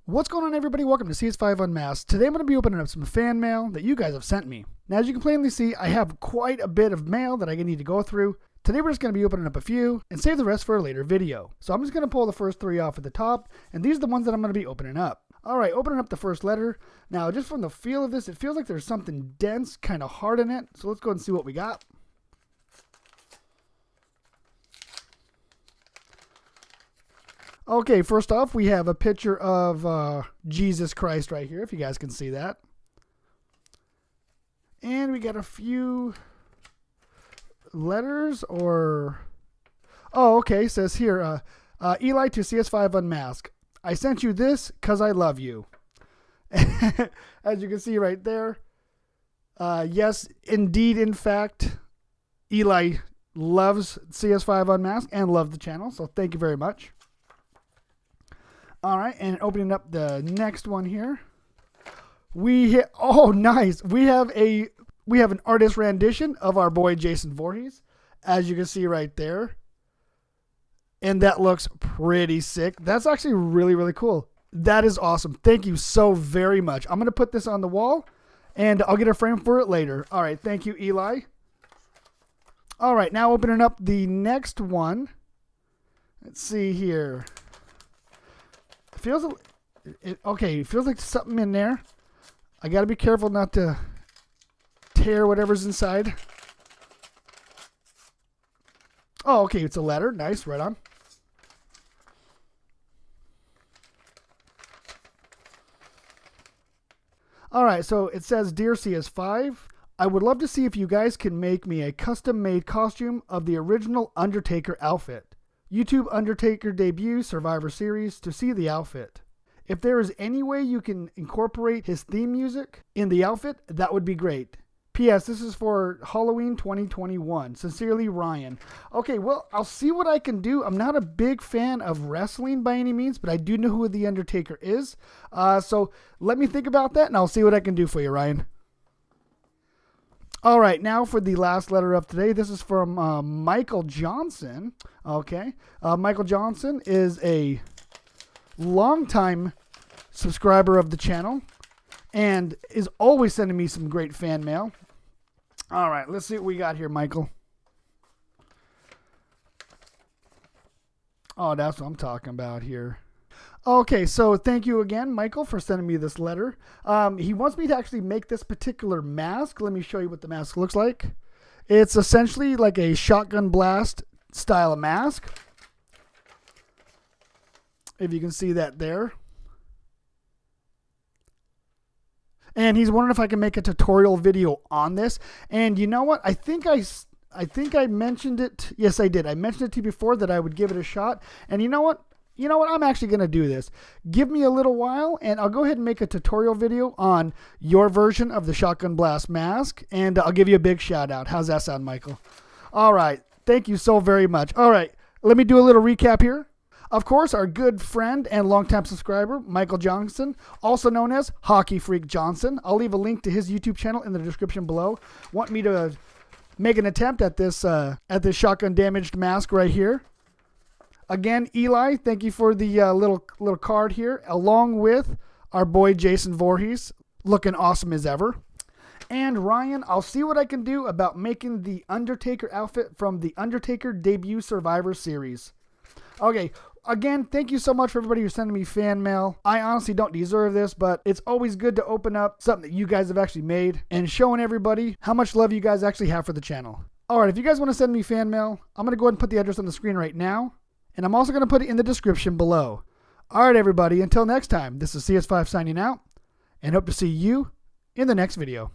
What's going on, everybody? Welcome to CS5 Unmasked. Today I'm going to be opening up some fan mail that you guys have sent me. Now, as you can plainly see, I have quite a bit of mail that I need to go through. Today we're just going to be opening up a few and save the rest for a later video. So I'm just going to pull the first three off at the top, and these are the ones that I'm going to be opening up. Alright, opening up the first letter. Now, just from the feel of this, it feels like there's something dense, kind of hard in it. So let's go and see what we got. Okay, first off, we have a picture of Jesus Christ right here, if you guys can see that. And we got a few letters or... Oh, okay, it says here, Eli to CS5 Unmasked. I sent you this because I love you. As you can see right there. Yes, indeed, in fact, Eli loves CS5 Unmasked and loves the channel, so thank you very much. All right, and opening up the next one here, oh, nice. We have an artist rendition of our boy Jason Voorhees, as you can see right there, and that looks pretty sick. That's actually really, really cool. That is awesome. Thank you so very much. I'm gonna put this on the wall, and I'll get a frame for it later. All right, thank you, Eli. All right, now opening up the next one. Let's see here. It feels like something in there. I got to be careful not to tear whatever's inside. Oh, okay, it's a letter. Nice, right on. All right, so it says, Dear CS5, I would love to see if you guys can make me a custom-made costume of the original Undertaker outfit. YouTube Undertaker debut Survivor Series to see the outfit. If there is any way you can incorporate his theme music in the outfit, that would be great. P.S. This is for Halloween 2021. Sincerely, Ryan. Okay, well, I'll see what I can do. I'm not a big fan of wrestling by any means, but I do know who the Undertaker is. So let me think about that, and I'll see what I can do for you, Ryan. All right, now for the last letter of today. This is from Michael Johnson. Okay, Michael Johnson is a longtime subscriber of the channel and is always sending me some great fan mail. All right, let's see what we got here, Michael. Oh, that's what I'm talking about here. Okay, so thank you again, Michael, for sending me this letter. He wants me to actually make this particular mask. Let me show you what the mask looks like. It's essentially like a shotgun blast style of mask. If you can see that there. And he's wondering if I can make a tutorial video on this. And you know what? I think I mentioned it. Yes, I did. I mentioned it to you before that I would give it a shot. And you know what? I'm actually going to do this. Give me a little while, and I'll go ahead and make a tutorial video on your version of the Shotgun Blast mask, and I'll give you a big shout out. How's that sound, Michael? All right. Thank you so very much. All right. Let me do a little recap here. Of course, our good friend and longtime subscriber, Michael Johnson, also known as Hockey Freak Johnson. I'll leave a link to his YouTube channel in the description below. Want me to make an attempt at this shotgun damaged mask right here? Again, Eli, thank you for the little card here, along with our boy Jason Voorhees, looking awesome as ever. And Ryan, I'll see what I can do about making the Undertaker outfit from the Undertaker debut Survivor Series. Okay, again, thank you so much for everybody who's sending me fan mail. I honestly don't deserve this, but it's always good to open up something that you guys have actually made and showing everybody how much love you guys actually have for the channel. All right, if you guys want to send me fan mail, I'm going to go ahead and put the address on the screen right now. And I'm also going to put it in the description below. All right, everybody. Until next time, this is CS5 signing out, and hope to see you in the next video.